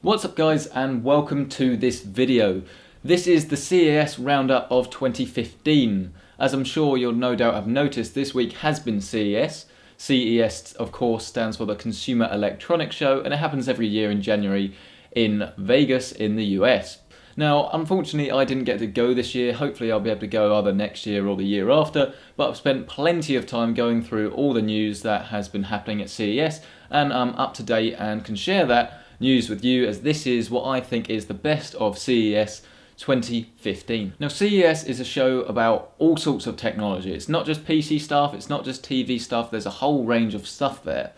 What's up guys, and welcome to this video. This is the CES Roundup of 2015. As I'm sure you'll no doubt have noticed, this week has been CES. CES of course stands for the Consumer Electronics Show, and it happens every year in January in Vegas in the US. Now, unfortunately, I didn't get to go this year. Hopefully I'll be able to go either next year or the year after, but I've spent plenty of time going through all the news that has been happening at CES, and I'm up to date and can share that news with you, as this is what I think is the best of CES 2015. Now, CES is a show about all sorts of technology. It's not just PC stuff, it's not just TV stuff, there's a whole range of stuff there.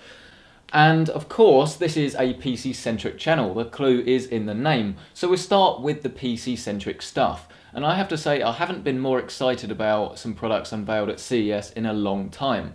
And of course, this is a PC-centric channel. The clue is in the name. So we'll start with the PC-centric stuff. And I have to say, I haven't been more excited about some products unveiled at CES in a long time.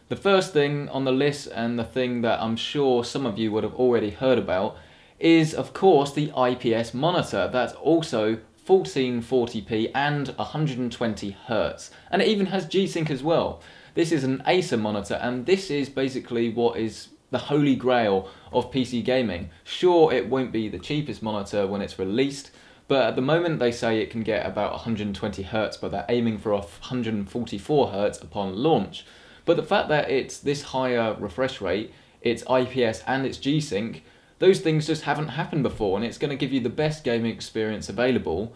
The first thing on the list, and the thing that I'm sure some of you would have already heard about, is of course the IPS monitor. That's also 1440p and 120 Hz. And it even has G-Sync as well. This is an Acer monitor, and this is basically what is the holy grail of PC gaming. Sure, it won't be the cheapest monitor when it's released, but at the moment they say it can get about 120 Hz, but they're aiming for 144 Hz upon launch. But the fact that it's this higher refresh rate, it's IPS and it's G-Sync, those things just haven't happened before, and it's going to give you the best gaming experience available,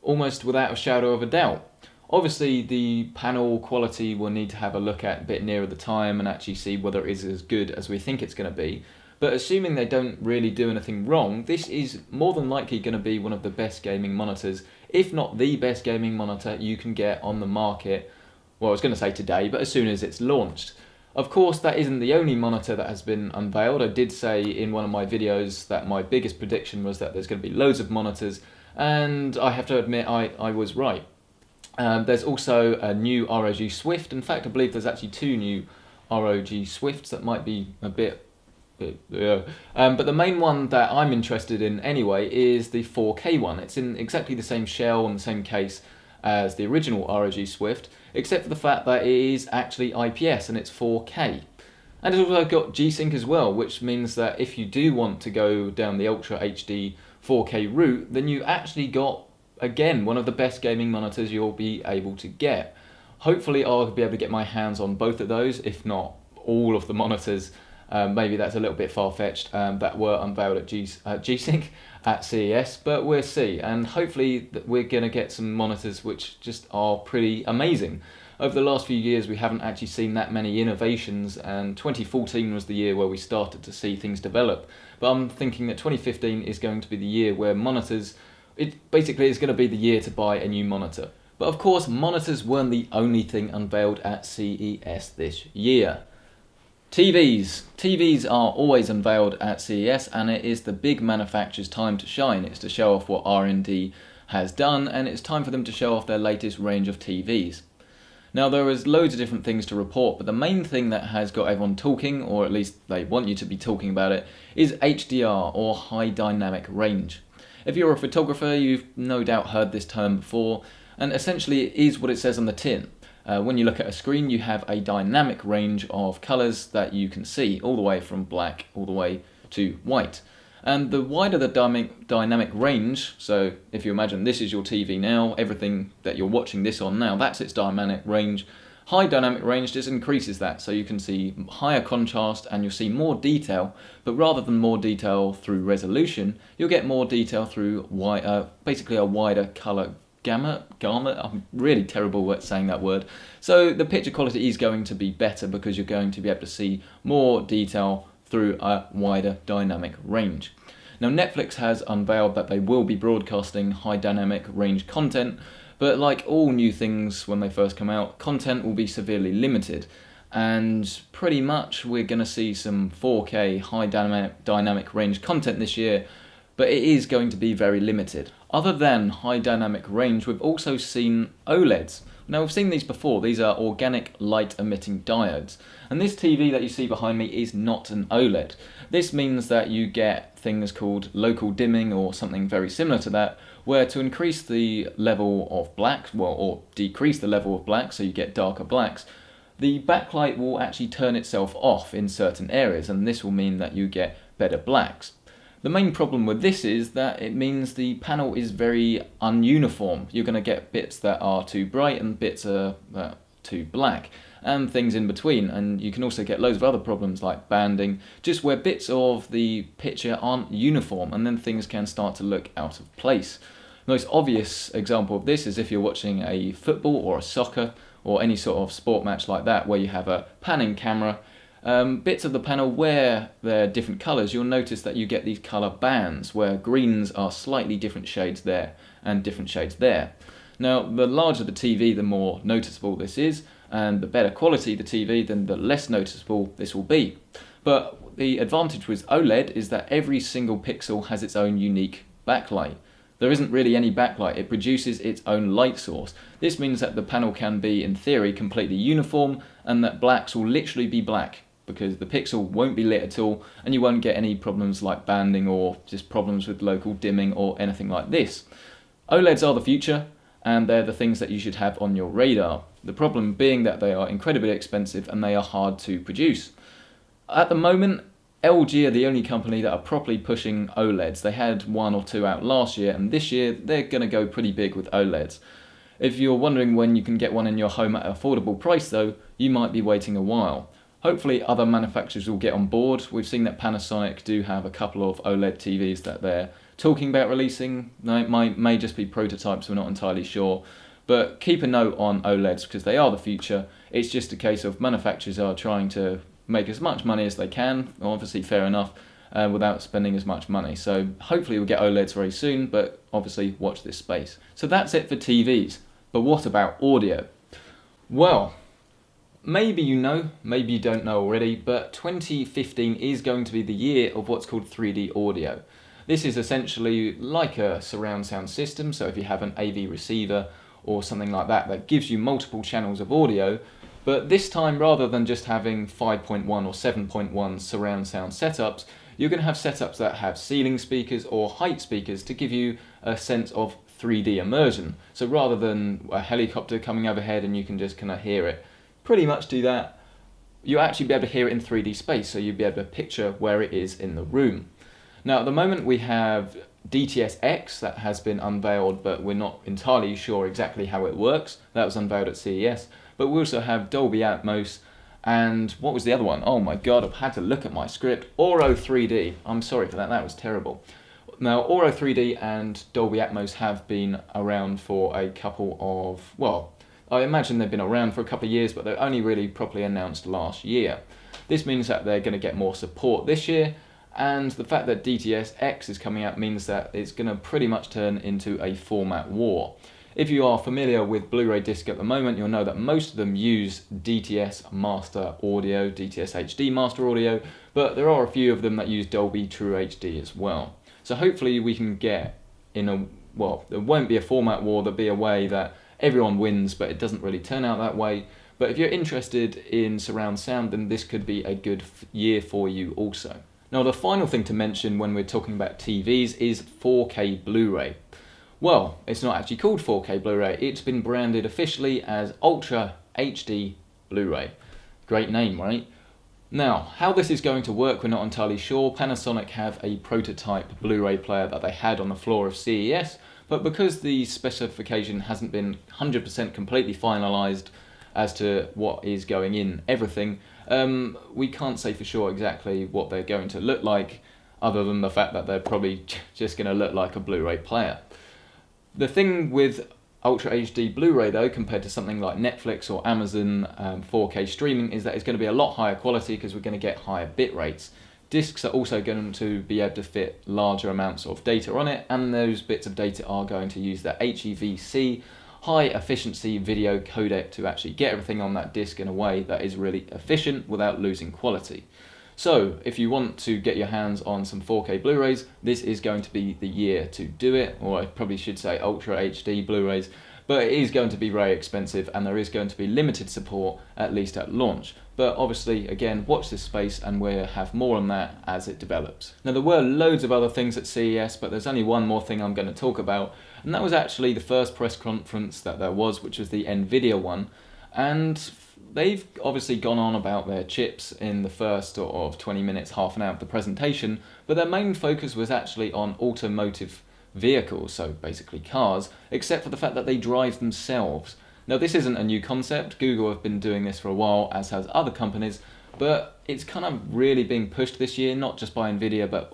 almost without a shadow of a doubt. Obviously, the panel quality we'll need to have a look at a bit nearer the time and actually see whether it is as good as we think it's going to be. But assuming they don't really do anything wrong, this is more than likely going to be one of the best gaming monitors, if not the best gaming monitor you can get on the market. Well, I was going to say today, but as soon as it's launched. Of course, that isn't the only monitor that has been unveiled. I did say in one of my videos that my biggest prediction was that there's going to be loads of monitors, and I have to admit I was right. There's also a new ROG Swift. In fact, I believe there's actually two new ROG Swifts that might be a bit but the main one that I'm interested in anyway is the 4K one. It's in exactly the same shell and the same case as the original ROG Swift, except for the fact that it is actually IPS and it's 4K. And it's also got G-Sync as well, which means that if you do want to go down the Ultra HD 4K route, then you actually got, again, one of the best gaming monitors you'll be able to get. Hopefully I'll be able to get my hands on both of those, if not all of the monitors. Maybe that's a little bit far-fetched, that were unveiled at G-Sync at CES, but we'll see. And hopefully we're going to get some monitors which just are pretty amazing. Over the last few years we haven't actually seen that many innovations, and 2014 was the year where we started to see things develop. But I'm thinking that 2015 is going to be the year where monitors, it basically is going to be the year to buy a new monitor. But of course, monitors weren't the only thing unveiled at CES this year. TVs. TVs are always unveiled at CES, and it is the big manufacturer's time to shine. It's to show off what R&D has done, and it's time for them to show off their latest range of TVs. Now, there is loads of different things to report, but the main thing that has got everyone talking, or at least they want you to be talking about it, is HDR, or High Dynamic Range. If you're a photographer, you've no doubt heard this term before, and essentially it is what it says on the tin. When you look at a screen, you have a dynamic range of colours that you can see, all the way from black all the way to white. And the wider the dynamic range, so if you imagine this is your TV now, everything that you're watching this on now, that's its dynamic range. High dynamic range just increases that, so you can see higher contrast and you'll see more detail, but rather than more detail through resolution, you'll get more detail through basically a wider colour gamut. I'm really terrible at saying that word. So the picture quality is going to be better because you're going to be able to see more detail through a wider dynamic range. Now, Netflix has unveiled that they will be broadcasting high dynamic range content, but like all new things when they first come out, content will be severely limited, and pretty much we're going to see some 4K high dynamic range content this year, but it is going to be very limited. Other than high dynamic range, we've also seen OLEDs. Now, we've seen these before. These are organic light emitting diodes. And this TV that you see behind me is not an OLED. This means that you get things called local dimming or something very similar to that, where to increase the level of black, or decrease the level of black, so you get darker blacks, the backlight will actually turn itself off in certain areas, and this will mean that you get better blacks. The main problem with this is that it means the panel is very ununiform. You're going to get bits that are too bright and bits are too black, and things in between, and you can also get loads of other problems like banding, just where bits of the picture aren't uniform, and then things can start to look out of place. The most obvious example of this is if you're watching a football or a soccer or any sort of sport match like that, where you have a panning camera. Bits of the panel where they're different colours, you'll notice that you get these colour bands where greens are slightly different shades there and different shades there. Now, the larger the TV, the more noticeable this is, and the better quality the TV, then the less noticeable this will be. But the advantage with OLED is that every single pixel has its own unique backlight. There isn't really any backlight, it produces its own light source. This means that the panel can be, in theory, completely uniform, and that blacks will literally be black, because the pixel won't be lit at all, and you won't get any problems like banding or just problems with local dimming or anything like this. OLEDs are the future, and they're the things that you should have on your radar. The problem being that they are incredibly expensive and they are hard to produce. At the moment, LG are the only company that are properly pushing OLEDs. They had 1 or 2 out last year, and this year they're going to go pretty big with OLEDs. If you're wondering when you can get one in your home at an affordable price though, you might be waiting a while. Hopefully other manufacturers will get on board. We've seen that Panasonic do have a couple of OLED TVs that they're talking about releasing. They may just be prototypes, we're not entirely sure. But keep a note on OLEDs because they are the future. It's just a case of manufacturers are trying to make as much money as they can, obviously fair enough, without spending as much money. So hopefully we'll get OLEDs very soon, but obviously watch this space. So that's it for TVs. But what about audio? Well, maybe you know, maybe you don't know already, but 2015 is going to be the year of what's called 3D audio. This is essentially like a surround sound system, so if you have an AV receiver or something like that that gives you multiple channels of audio, but this time rather than just having 5.1 or 7.1 surround sound setups, you're going to have setups that have ceiling speakers or height speakers to give you a sense of 3D immersion. So rather than a helicopter coming overhead and you can just kind of hear it, pretty much do that, you'll actually be able to hear it in 3D space, so you'll be able to picture where it is in the room. Now at the moment we have DTS-X that has been unveiled, but we're not entirely sure exactly how it works. That was unveiled at CES. But we also have Dolby Atmos, and what was the other one? Oh my god, I've had to look at my script. Auro 3D. I'm sorry for that, that was terrible. Now Auro 3D and Dolby Atmos have been around for a couple of, well, I imagine they've been around for a couple of years, but they're only really properly announced last year. This means that they're going to get more support this year, and the fact that DTS-X is coming out means that it's going to pretty much turn into a format war. If you are familiar with Blu-ray disc at the moment, you'll know that most of them use DTS Master Audio, DTS HD Master Audio, but there are a few of them that use Dolby True HD as well. So hopefully we can get in a, well, there won't be a format war, there'll be a way that everyone wins, but it doesn't really turn out that way. But if you're interested in surround sound, then this could be a good year for you also. Now the final thing to mention when we're talking about TVs is 4K Blu-ray. Well, it's not actually called 4K Blu-ray, it's been branded officially as Ultra HD Blu-ray. Great name, right? Now, how this is going to work, we're not entirely sure. Panasonic have a prototype Blu-ray player that they had on the floor of CES, but because the specification hasn't been 100% completely finalised as to what is going in everything, we can't say for sure exactly what they're going to look like, other than the fact that they're probably just going to look like a Blu-ray player. The thing with Ultra HD Blu-ray though, compared to something like Netflix or Amazon 4K streaming, is that it's going to be a lot higher quality because we're going to get higher bit rates. Discs are also going to be able to fit larger amounts of data on it, and those bits of data are going to use the HEVC high efficiency video codec to actually get everything on that disc in a way that is really efficient without losing quality. So if you want to get your hands on some 4K Blu-rays, this is going to be the year to do it, or I probably should say Ultra HD Blu-rays, but it is going to be very expensive and there is going to be limited support, at least at launch. But obviously, again, watch this space and we'll have more on that as it develops. Now there were loads of other things at CES, but there's only one more thing I'm going to talk about, and that was actually the first press conference that there was, which was the Nvidia one. And they've obviously gone on about their chips in the first sort of 20 minutes, half an hour of the presentation, but their main focus was actually on automotive vehicles, so basically cars, except for the fact that they drive themselves. Now, this isn't a new concept. Google have been doing this for a while, as has other companies, but it's kind of really being pushed this year, not just by Nvidia, but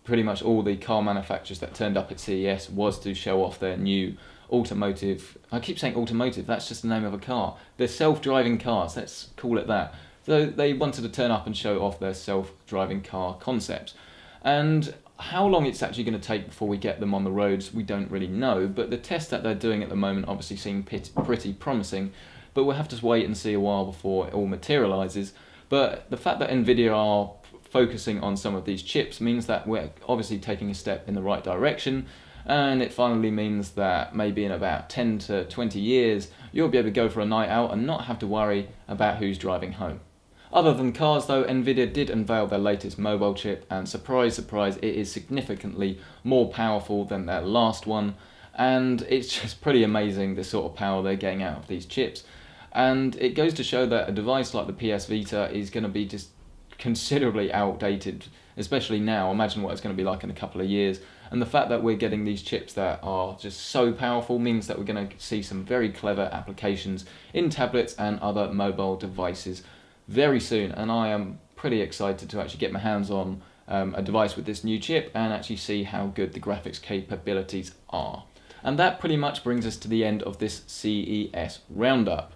pretty much all the car manufacturers that turned up at CES was to show off their new automotive. I keep saying automotive, that's just the name of a car. They're self-driving cars, let's call it that. So they wanted to turn up and show off their self-driving car concepts. And how long it's actually going to take before we get them on the roads, we don't really know, but the tests that they're doing at the moment obviously seem pretty promising, but we'll have to wait and see a while before it all materializes. But the fact that Nvidia are focusing on some of these chips means that we're obviously taking a step in the right direction, and it finally means that maybe in about 10 to 20 years you'll be able to go for a night out and not have to worry about who's driving home. Other than cars though, Nvidia did unveil their latest mobile chip, and surprise surprise, it is significantly more powerful than their last one, and it's just pretty amazing the sort of power they're getting out of these chips. And it goes to show that a device like the PS Vita is going to be just considerably outdated, especially now. Imagine what it's going to be like in a couple of years. And the fact that we're getting these chips that are just so powerful means that we're going to see some very clever applications in tablets and other mobile devices very soon. And I am pretty excited to actually get my hands on a device with this new chip and actually see how good the graphics capabilities are. And that pretty much brings us to the end of this CES Roundup.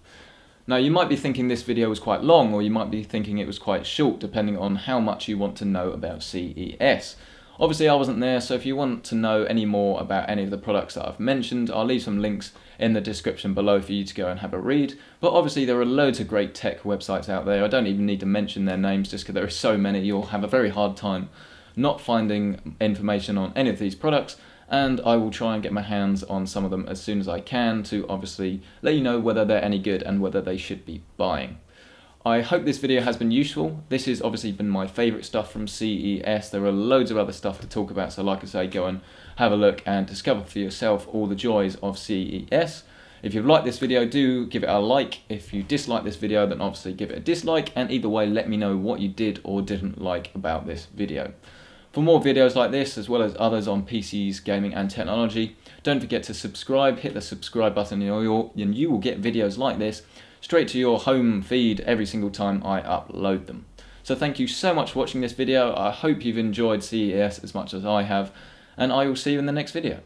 Now, you might be thinking this video was quite long, or you might be thinking it was quite short, depending on how much you want to know about CES. Obviously, I wasn't there, so if you want to know any more about any of the products that I've mentioned, I'll leave some links in the description below for you to go and have a read. But obviously, there are loads of great tech websites out there. I don't even need to mention their names, just because there are so many. You'll have a very hard time not finding information on any of these products, and I will try and get my hands on some of them as soon as I can to obviously let you know whether they're any good and whether they should be buying. I hope this video has been useful. This has obviously been my favourite stuff from CES. There are loads of other stuff to talk about, so like I say, go and have a look and discover for yourself all the joys of CES. If you've liked this video, do give it a like. If you dislike this video, then obviously give it a dislike, and either way, let me know what you did or didn't like about this video. For more videos like this, as well as others on PCs, gaming and technology, don't forget to subscribe. Hit the subscribe button and you will get videos like this straight to your home feed every single time I upload them. So thank you so much for watching this video. I hope you've enjoyed CES as much as I have, and I will see you in the next video.